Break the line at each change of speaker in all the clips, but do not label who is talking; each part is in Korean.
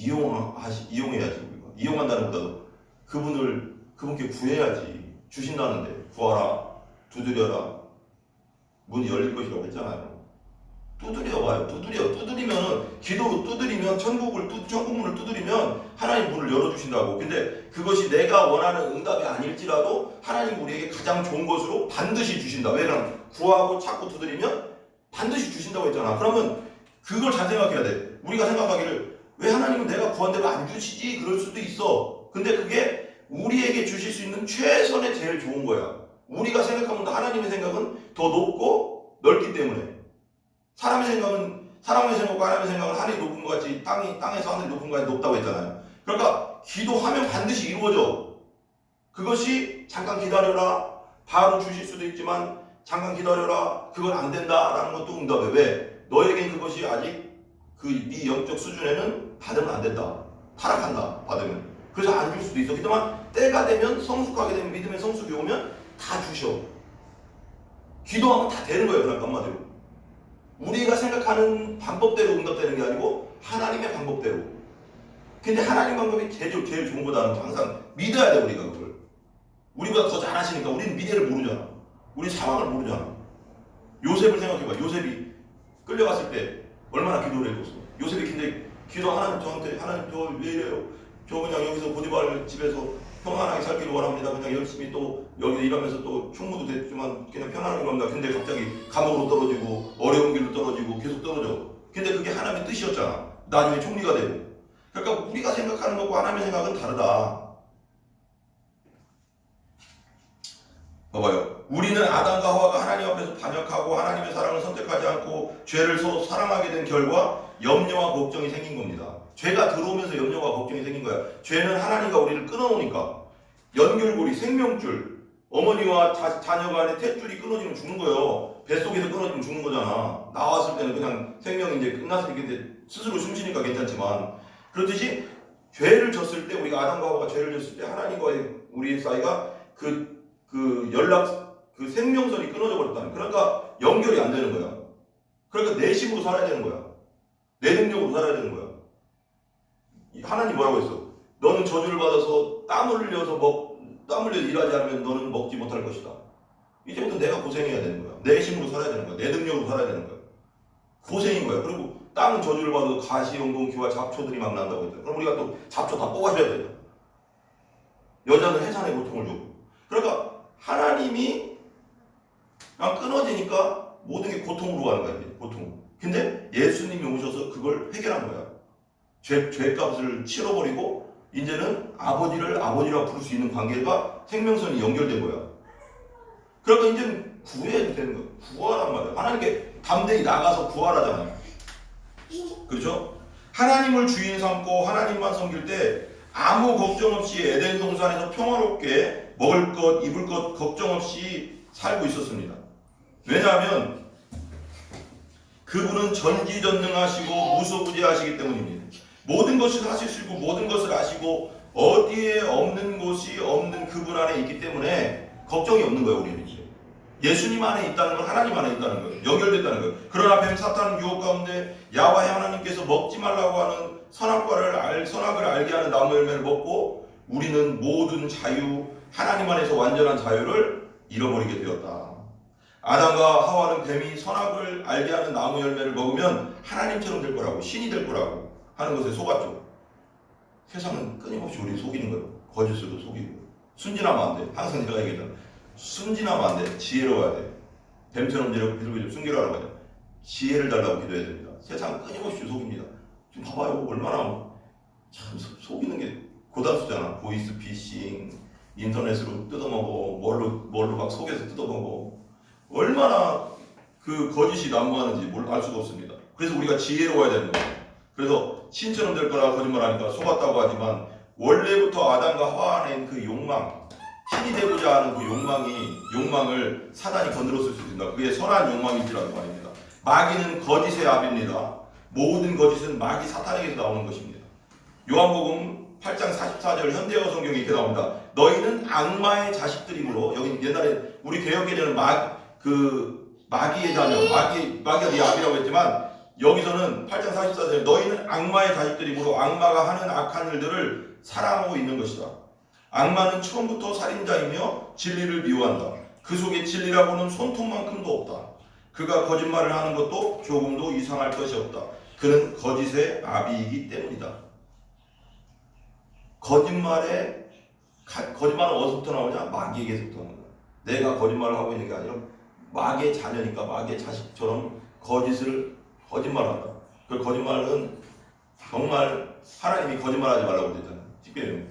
이용해야지 우리가. 이용한다는 것보다도 그분께 구해야지. 주신다는데 구하라, 두드려라, 문이 열릴 것이라고 했잖아요. 두드려봐요. 두드리면 기도로 두드리면 천국문을 두드리면 하나님 문을 열어주신다고. 근데 그것이 내가 원하는 응답이 아닐지라도 하나님 우리에게 가장 좋은 것으로 반드시 주신다. 왜 그럼 구하고 찾고 두드리면 반드시 주신다고 했잖아. 그러면 그걸 잘 생각해야 돼. 우리가 생각하기를 왜 하나님은 내가 구한 대로 안 주시지? 그럴 수도 있어. 근데 그게 우리에게 주실 수 있는 최선의 제일 좋은 거야. 우리가 생각하면 하나님의 생각은 더 높고 넓기 때문에. 사람의 생각과 하나님의 생각은 하늘이 높은 것 같이 땅에서 하늘이 높은 것 같이 높다고 했잖아요. 그러니까 기도하면 반드시 이루어져. 그것이 잠깐 기다려라. 바로 주실 수도 있지만 잠깐 기다려라. 그건 안 된다라는 것도 응답이에요. 왜? 너에겐 그것이 아직 네 영적 수준에는 받으면 안 된다. 타락한다. 받으면. 그래서 안 줄 수도 있어. 그동안 때가 되면 성숙하게 되면 믿음의 성숙이 오면 다 주셔. 기도하면 다 되는 거예요. 그러니까 한마디로. 우리가 생각하는 방법대로 응답되는 게 아니고 하나님의 방법대로. 근데 하나님 방법이 제일 좋은 거다는 거 항상 믿어야 돼. 우리가 그걸. 우리보다 더 잘하시니까 우리는 미래를 모르잖아. 우리 상황을 모르잖아. 요셉을 생각해봐. 요셉이 끌려갔을 때 얼마나 기도를 해줬어. 요셉이 근데 기도 하나님 저한테 하나님 저 왜 이래요? 저 그냥 여기서 보디발 집에서 평안하게 살기를 원합니다. 그냥 열심히 또 여기 일하면서 또 총무도 됐지만 그냥 편안하게 원합니다. 근데 갑자기 감옥으로 떨어지고 어려운 길로 떨어지고 계속 떨어져. 근데 그게 하나님의 뜻이었잖아. 나중에 총리가 되고. 그러니까 우리가 생각하는 것과 하나님의 생각은 다르다. 봐봐요. 우리는 아담과 하와가 하나님 앞에서 반역하고 하나님의 사랑을 선택하지 않고 죄를 서로 사랑하게 된 결과 염려와 걱정이 생긴 겁니다. 죄가 들어오면서 염려와 걱정이 생긴 거야. 죄는 하나님과 우리를 끊어놓으니까. 연결고리, 생명줄. 어머니와 자녀 간의 탯줄이 끊어지면 죽는 거예요. 뱃속에서 끊어지면 죽는 거잖아. 나왔을 때는 그냥 생명이 이제 끝났으니까 이제 스스로 숨쉬니까 괜찮지만. 그렇듯이 죄를 졌을 때, 우리가 아담과 하와가 죄를 졌을 때 하나님과의 우리의 사이가 그 생명선이 끊어져 버렸다는. 그러니까 연결이 안 되는 거야. 그러니까 내 힘으로 살아야 되는 거야. 내 능력으로 살아야 되는 거야. 하나님 뭐라고 했어? 너는 저주를 받아서 땀 흘려서 일하지 않으면 너는 먹지 못할 것이다. 이제부터 내가 고생해야 되는 거야. 내 힘으로 살아야 되는 거야. 내 능력으로 살아야 되는 거야. 고생인 거야. 그리고 땅은 저주를 받아도 가시, 영동기와 잡초들이 막 난다고 했잖아. 그럼 우리가 또 잡초 다 뽑아줘야 되잖아. 여자는 해산의 고통을 주고. 그러니까 하나님이 그냥 끊어지니까 모든 게 고통으로 가는 거야. 고통. 근데 예수님이 오셔서 그걸 해결한 거야. 죄값을 치러버리고 이제는 아버지를 아버지라고 부를 수 있는 관계가 생명선이 연결된 거야. 그러니까 이제는 구해도 되는 거야. 구하란 말이야. 하나님께 담대히 나가서 구하라잖아요. 그렇죠? 하나님을 주인 삼고 하나님만 섬길 때 아무 걱정 없이 에덴 동산에서 평화롭게 먹을 것, 입을 것 걱정 없이 살고 있었습니다. 왜냐하면 그분은 전지전능하시고 무소부재하시기 때문입니다. 모든 것을 하시고 모든 것을 아시고 어디에 없는 곳이 없는 그분 안에 있기 때문에 걱정이 없는 거예요. 우리는 이제 예수님 안에 있다는 건 하나님 안에 있다는 거예요. 연결됐다는 거예요. 그러나 뱀 사탄은 유혹 가운데 야와의 하나님께서 먹지 말라고 하는 선악을 알게 하는 나무 열매를 먹고 우리는 모든 자유, 하나님 안에서 완전한 자유를 잃어버리게 되었다. 아담과 하와는 뱀이 선악을 알게 하는 나무 열매를 먹으면 하나님처럼 될 거라고, 신이 될 거라고 하는 것에 속았죠. 세상은 끊임없이 우리를 속이는 거예요. 거짓으로 속이고. 순진하면 안 돼. 항상 제가 얘기했잖아. 순진하면 안 돼. 지혜로워야 돼. 뱀처럼 비둘기처럼 순결하라고 하죠. 지혜를 달라고 기도해야 됩니다. 세상은 끊임없이 속입니다. 지금 봐봐요. 얼마나 참 속이는 게 고단수잖아. 보이스피싱, 인터넷으로 뜯어먹어, 뭘로 막 속에서 뜯어먹어. 얼마나 그 거짓이 난무하는지 알 수가 없습니다. 그래서 우리가 지혜로워야 되는 거예요. 그래서 신처럼 될 거라 거짓말하니까 속았다고 하지만 원래부터 아담과 하와 안에 있는 그 욕망, 신이 되고자 하는 그 욕망을 사단이 건드렸을 수 있습니다. 그게 선한 욕망이지라는 말입니다. 마귀는 거짓의 아비입니다. 모든 거짓은 마귀 사탄에게서 나오는 것입니다. 요한복음 8장 44절 현대어 성경에 이렇게 나옵니다. 너희는 악마의 자식들이므로, 여기 옛날에 우리 개혁개정은 마귀의 자녀, 마귀가 네 아비라고 했지만 여기서는 8장 44절에 너희는 악마의 자식들이므로 악마가 하는 악한 일들을 사랑하고 있는 것이다. 악마는 처음부터 살인자이며 진리를 미워한다. 그 속에 진리라고는 손톱만큼도 없다. 그가 거짓말을 하는 것도 조금도 이상할 것이 없다. 그는 거짓의 아비이기 때문이다. 거짓말은 어디서부터 나오냐? 마귀에게서부터 나오는 거야. 내가 거짓말을 하고 있는 게 아니라 마귀의 자녀니까 마귀의 자식처럼 거짓말한다. 그 거짓말은 정말 하나님이 거짓말하지 말라고 그랬잖아요. 특별히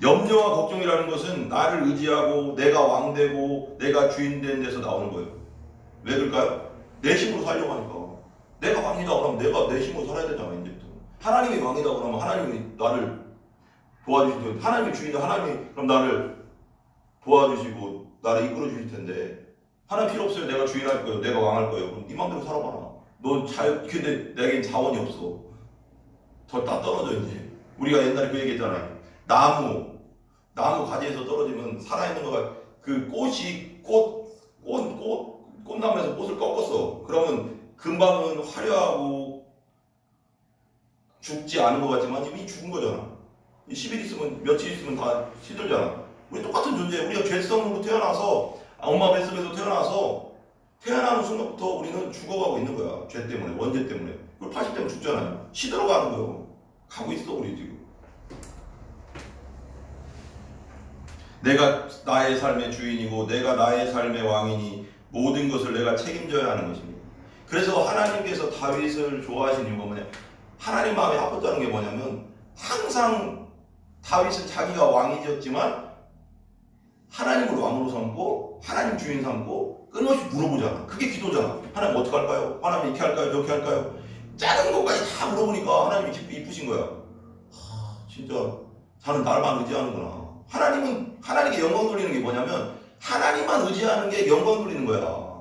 염려와 걱정이라는 것은 나를 의지하고 내가 왕되고 내가 주인된 데서 나오는 거예요. 왜 그럴까요? 내 힘으로 살려고 하니까. 내가 왕이다 그러면 내가 내 힘으로 살아야 되잖아. 이제부터 하나님이 왕이다 그러면 하나님이 나를 도와주실 텐데, 하나님이 주인이다 하나님이 그럼 나를 도와주시고 나를 이끌어 주실 텐데, 하나님 필요 없어요. 내가 주인할 거예요. 내가 왕할 거예요. 그럼 네 맘대로 살아봐라. 근데 내겐 자원이 없어. 더 다 떨어져 이제. 우리가 옛날에 그 얘기했잖아요. 나무 가지에서 떨어지면 살아있는 거가 그 꽃나무에서 꽃을 꺾었어. 그러면 금방은 화려하고 죽지 않은 것 같지만 이미 죽은 거잖아. 10일 있으면 며칠 있으면 다 시들잖아. 우리 똑같은 존재예요. 우리가 죄성으로 태어나서 엄마 뱃속에서 태어나는 순간부터 우리는 죽어가고 있는 거야. 죄 때문에, 원죄 때문에. 그리고 80대면 죽잖아요. 시들어가는 거예요. 가고 있어 우리 지금. 내가 나의 삶의 주인이고 내가 나의 삶의 왕이니 모든 것을 내가 책임져야 하는 것입니다. 그래서 하나님께서 다윗을 좋아하시는 이유가 뭐냐? 하나님 마음에 합했다는 게 뭐냐면 항상 다윗은 자기가 왕이 되었지만 하나님을 왕으로 삼고 하나님 주인 삼고 끊임없이 물어보잖아. 그게 기도잖아. 하나님 어떻게 할까요? 하나님 이렇게 할까요? 저렇게 할까요? 작은 것까지 다 물어보니까 하나님이 이쁘신 거야. 진짜 자는 날만 의지하는구나. 하나님께 영광 돌리는 게 뭐냐면 하나님만 의지하는 게 영광 돌리는 거야.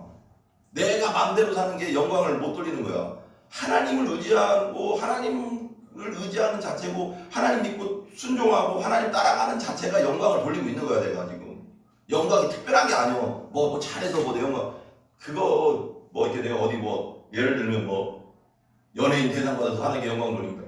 내가 마음대로 사는 게 영광을 못 돌리는 거야. 하나님을 의지하고 하나님을 의지하는 자체고 하나님 믿고 순종하고 하나님 따라가는 자체가 영광을 돌리고 있는 거야. 내가 지금 영광이 특별한 게 아니야. 뭐 잘해서 내 영광 그거 이렇게 내가 어디 예를 들면 연예인 대상 받아서 하는 게 영광 돌린다.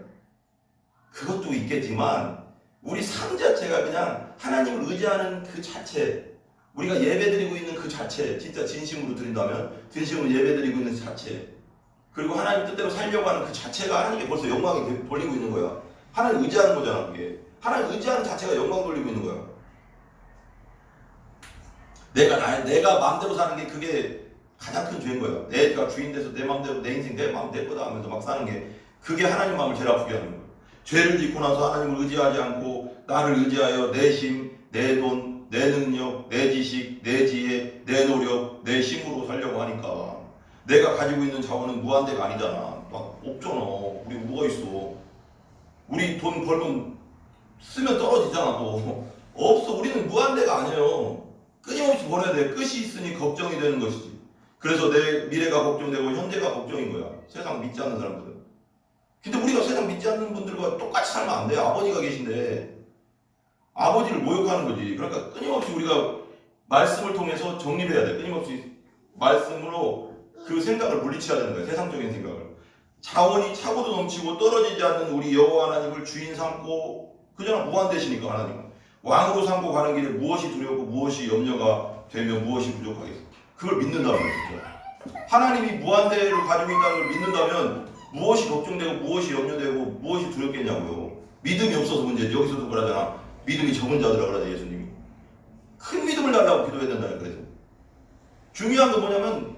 그것도 있겠지만 우리 삶 자체가 그냥 하나님을 의지하는 그 자체, 우리가 예배드리고 있는 그 자체, 진짜 진심으로 드린다면 진심으로 예배드리고 있는 자체, 그리고 하나님 뜻대로 살려고 하는 그 자체가 하나님께 벌써 영광이 돌리고 있는 거야. 하나님 의지하는 거잖아. 그게 하나님 의지하는 자체가 영광 돌리고 있는 거야. 내가 마음대로 사는 게 그게 가장 큰 죄인 거야. 내가 주인 돼서 내 마음대로 내 인생 내 마음 내 거다 하면서 막 사는 게 그게 하나님 마음을 제일 아프게 하는 거야. 죄를 짓고 나서 하나님을 의지하지 않고 나를 의지하여 내 힘, 내 돈, 내 능력, 내 지식, 내 지혜, 내 노력, 내 힘으로 살려고 하니까 내가 가지고 있는 자원은 무한대가 아니잖아. 막 없잖아. 우리 뭐가 있어. 우리 돈 벌면 쓰면 떨어지잖아. 또 없어. 우리는 무한대가 아니에요. 끊임없이 벌어야 돼. 끝이 있으니 걱정이 되는 것이지. 그래서 내 미래가 걱정되고 현재가 걱정인 거야. 세상 믿지 않는 사람들은. 근데 우리가 세상 믿지 않는 분들과 똑같이 살면 안 돼. 아버지가 계신데 아버지를 모욕하는 거지. 그러니까 끊임없이 우리가 말씀을 통해서 정립해야 돼. 끊임없이 말씀으로 그 생각을 물리쳐야 되는 거야. 세상적인 생각을. 자원이 차고도 넘치고 떨어지지 않는 우리 여호와 하나님을 주인 삼고 그저나 무한되시니까 하나님은 왕으로 삼고 가는 길에 무엇이 두렵고 무엇이 염려가 되며 무엇이 부족하겠어. 그걸 믿는다면 진짜. 하나님이 무한대를 가지고 있다는 걸 믿는다면 무엇이 걱정되고 무엇이 염려되고 무엇이 두렵겠냐고요. 믿음이 없어서 문제지. 여기서도 그러잖아. 믿음이 적은 자들아 그러자 예수님이. 큰 믿음을 달라고 기도해야 된다. 그래서 중요한 건 뭐냐면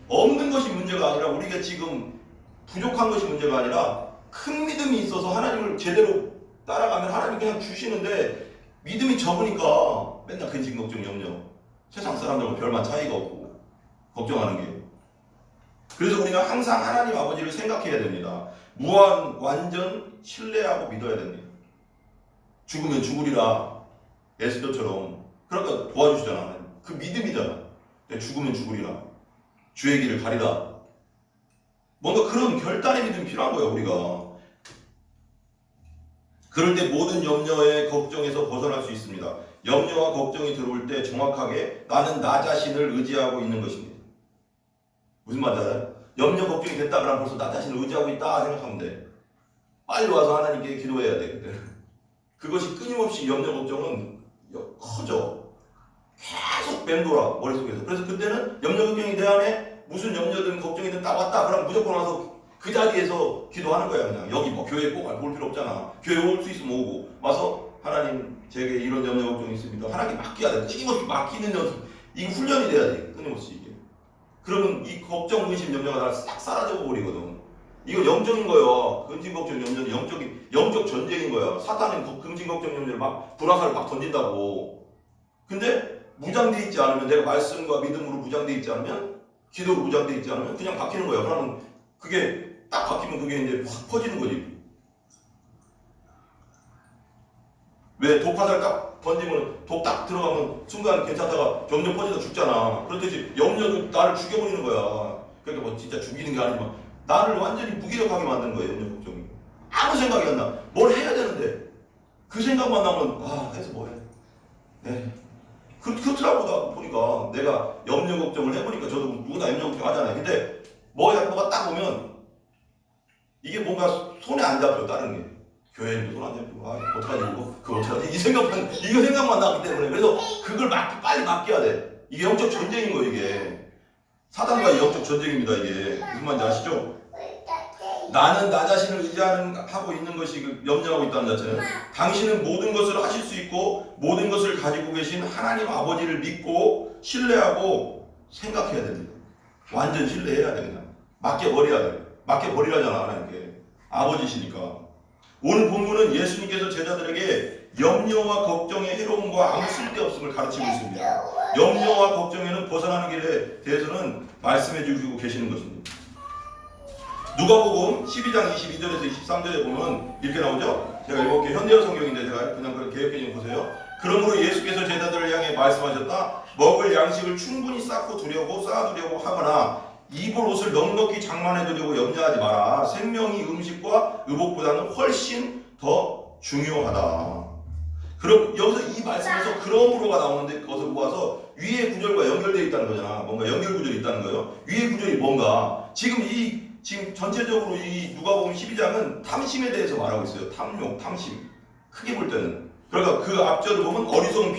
없는 것이 문제가 아니라 우리가 지금 부족한 것이 문제가 아니라 큰 믿음이 있어서 하나님을 제대로 따라가면 하나님이 그냥 주시는데 믿음이 적으니까 맨날 근심 걱정 염려 세상 사람들과 별반 차이가 없고 걱정하는 게. 그래서 우리가 항상 하나님 아버지를 생각해야 됩니다. 완전 신뢰하고 믿어야 됩니다. 죽으면 죽으리라 에스더처럼. 그러니까 도와주시잖아. 그 믿음이잖아. 죽으면 죽으리라 주의 길을 가리라. 뭔가 그런 결단의 믿음이 필요한 거예요. 우리가 그럴 때 모든 염려에 걱정에서 벗어날 수 있습니다. 염려와 걱정이 들어올 때 정확하게 나는 나 자신을 의지하고 있는 것입니다. 무슨 말인지 알아요? 염려 걱정이 됐다 그러면 벌써 나 자신을 의지하고 있다 생각하면 돼. 빨리 와서 하나님께 기도해야 돼. 그때 그것이 끊임없이 염려 걱정은 커져. 계속 맴돌아 머릿속에서. 그래서 그때는 염려 걱정이 내 안에 무슨 염려든 걱정이든 딱 왔다 그러면 무조건 와서 그 자리에서 기도하는 거야. 그냥 여기 뭐 교회 꼭 올 필요 없잖아. 교회 올 수 있으면 오고 와서 하나님 제게 이런 염려 걱정이 있습니다. 하나님께 맡겨야 돼. 끊임없이 맡기는 연습. 이거 훈련이 돼야 돼. 끊임없이 이게. 그러면 이 걱정, 의심, 염려가 다 싹 사라져 버리거든. 이거 영적인 거예요. 근심, 걱정, 염려는 영적 전쟁인 거야. 사탄은 근심, 걱정, 염려를 막 불화살을 막 던진다고. 근데 무장돼 있지 않으면, 내가 말씀과 믿음으로 무장돼 있지 않으면, 기도로 무장돼 있지 않으면 그냥 박히는 거야. 그러면 그게 딱 박히면 그게 이제 확 퍼지는 거지. 왜 독화살 딱 던지면 독 딱 들어가면 순간 괜찮다가 점점 퍼지다 죽잖아. 그렇듯이 염려도 나를 죽여버리는 거야. 그러니까 뭐 진짜 죽이는 게 아니지만 나를 완전히 무기력하게 만드는 거야. 염려 걱정이. 아무 생각이 안 나. 뭘 해야 되는데 그 생각만 나면 해서 뭐 해. 네. 그렇더라고. 나 보니까 내가 염려 걱정을 해보니까 저도 누구나 염려 걱정 하잖아요. 근데 뭐가 딱 오면 이게 뭔가 손에 안 잡혀. 다른 게 교회에도 손 안 잡히고 어떡하지 이거 그거 어떡하지 이거 생각만 나기 때문에. 그래서 그걸 빨리 맡겨야 돼. 이게 영적 전쟁인 거예요. 이게 사단과의 영적 전쟁입니다. 이게 무슨 말인지 아시죠? 나는 나 자신을 의지하고 있는 것이 염려하고 있다는 자체는 당신은 모든 것을 하실 수 있고 모든 것을 가지고 계신 하나님 아버지를 믿고 신뢰하고 생각해야 됩니다. 완전 신뢰해야 돼. 그냥 맡겨버려야 돼. 맡겨버리라잖아. 하나님께 아버지시니까. 오늘 본문은 예수님께서 제자들에게 염려와 걱정의 해로움과 아무 쓸데없음을 가르치고 있습니다. 염려와 걱정에는 벗어나는 길에 대해서는 말씀해 주시고 계시는 것입니다. 누가복음 12장 22절에서 23절에 보면 이렇게 나오죠. 제가 읽어볼게요. 현대어 성경인데 제가 그냥 개역개정 보세요. 그러므로 예수께서 제자들을 향해 말씀하셨다. 먹을 양식을 충분히 쌓아두려고 하거나 입을 옷을 넉넉히 장만해두려고 염려하지 마라. 생명이 음식과 의복보다는 훨씬 더 중요하다. 그럼 여기서 이 말씀에서 그러므로가 나오는데 그것을 모아서 위의 구절과 연결되어 있다는 거잖아. 뭔가 연결 구절이 있다는 거예요. 위의 구절이 뭔가 지금 전체적으로 이 누가복음 12장은 탐심에 대해서 말하고 있어요. 탐심. 크게 볼 때는. 그러니까 그 앞절을 보면 어리석은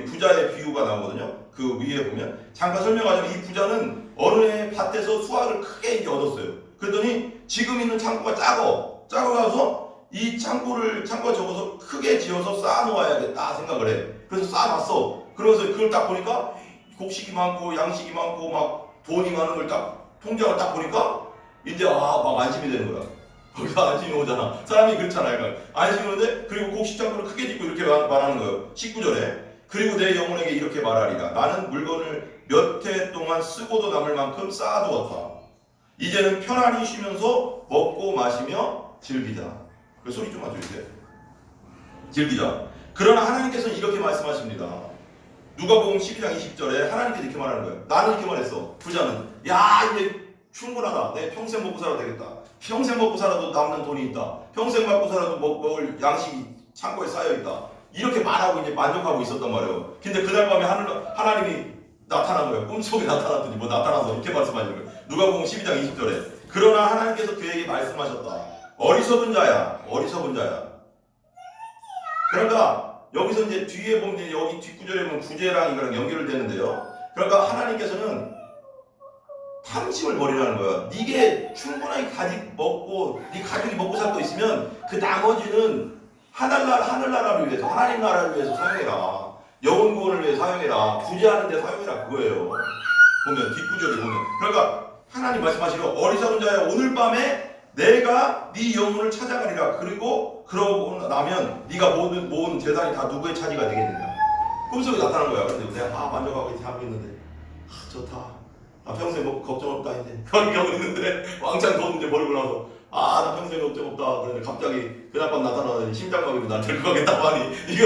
부자의 비유가 나오거든요. 그 위에 보면 잠깐 설명하자면 이 부자는 어느 해 밭에서 수확을 크게 이제 얻었어요. 그랬더니 지금 있는 창고가 작아서 이 창고가 적어서 크게 지어서 쌓아놓아야겠다 생각을 해. 그래서 쌓아놨어. 그래서 그걸 딱 보니까 곡식이 많고 양식이 많고 막 돈이 많은 걸 딱 통장을 딱 보니까 이제 막 안심이 되는 거야. 거기서 안심이 오잖아. 사람이 그렇잖아요. 그러니까 안심이 오는데 그리고 곡식 창고를 크게 짓고 이렇게 말하는 거예요. 19절에 그리고 내 영혼에게 이렇게 말하리라. 나는 물건을 몇 해 동안 쓰고도 남을 만큼 쌓아두었다. 이제는 편안히 쉬면서 먹고 마시며 즐기자. 그 소리 좀 맞춰주세요. 즐기자. 그러나 하나님께서는 이렇게 말씀하십니다. 누가복음 12장 20절에 하나님께서 이렇게 말하는 거예요. 나는 이렇게 말했어. 부자는 이제 충분하다. 내 평생 먹고 살아도 되겠다. 평생 먹고 살아도 남는 돈이 있다. 평생 먹고 살아도 먹을 양식이 창고에 쌓여있다. 이렇게 말하고 이제 만족하고 있었단 말이에요. 근데 그날 밤에 하나님이 나타난 거예요. 꿈속에 나타났더니 나타나서 이렇게 말씀하시는 거예요. 누가복음 12장 20절에 그러나 하나님께서 그에게 말씀하셨다. 어리석은 자야. 그러니까 여기서 이제 뒤에 보면 여기 뒷구절에 보면 구제랑 이거랑 연결되는데요. 그러니까 하나님께서는 탐심을 버리라는 거야. 네게 충분하게 먹고 네 가족이 먹고 살고 있으면 그 나머지는 하늘나라를 위해서 하나님 나라를 위해서 사용해라. 영혼 구원을 위해서 사용해라. 구제하는 데 사용해라. 그거예요. 보면 뒷구절에 보면. 그러니까 하나님 말씀하시려 어리석은 자야 오늘 밤에 내가 네 영혼을 찾아가리라. 그러고 나면 네가 모은 재산이 다 누구의 차지가 되겠느냐. 꿈속에 나타난 거야. 근데 내가 만족하고 이렇게 하고 있는데 좋다. 나 평생 걱정 없다 이제 그렇게 하고 있는데 왕창 돈 이제 벌고 나서 나 평생 걱정 없다. 그런데 갑자기 그날 밤 나타나더니 심장마비로 날 데리고 가겠다고 하니 이거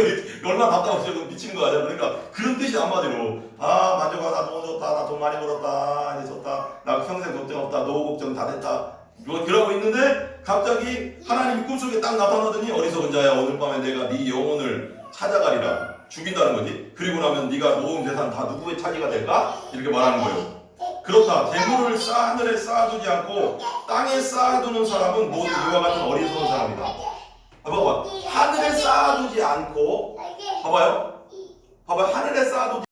얼마나 답답해서 미치는 거 아니야. 그러니까 그런 뜻이 한마디로 만족하 나 너무 좋다. 나 돈 많이 벌었다. 이제 좋다. 나 평생 걱정 없다. 노후 걱정 다 됐다. 그러고 있는데 갑자기 하나님이 꿈속에 딱 나타나더니 어리석은 자야 오늘 밤에 내가 네 영혼을 찾아가리라. 죽인다는 거지. 그리고 나면 네가 모은 재산 다 누구의 차지가 될까? 이렇게 말하는 거예요. 그렇다. 재물을 하늘에 쌓아두지 않고 땅에 쌓아두는 사람은 모두 이와 같은 어리석은 사람이다. 봐봐. 하늘에 쌓아두지 않고 봐봐요. 하늘에 쌓아두지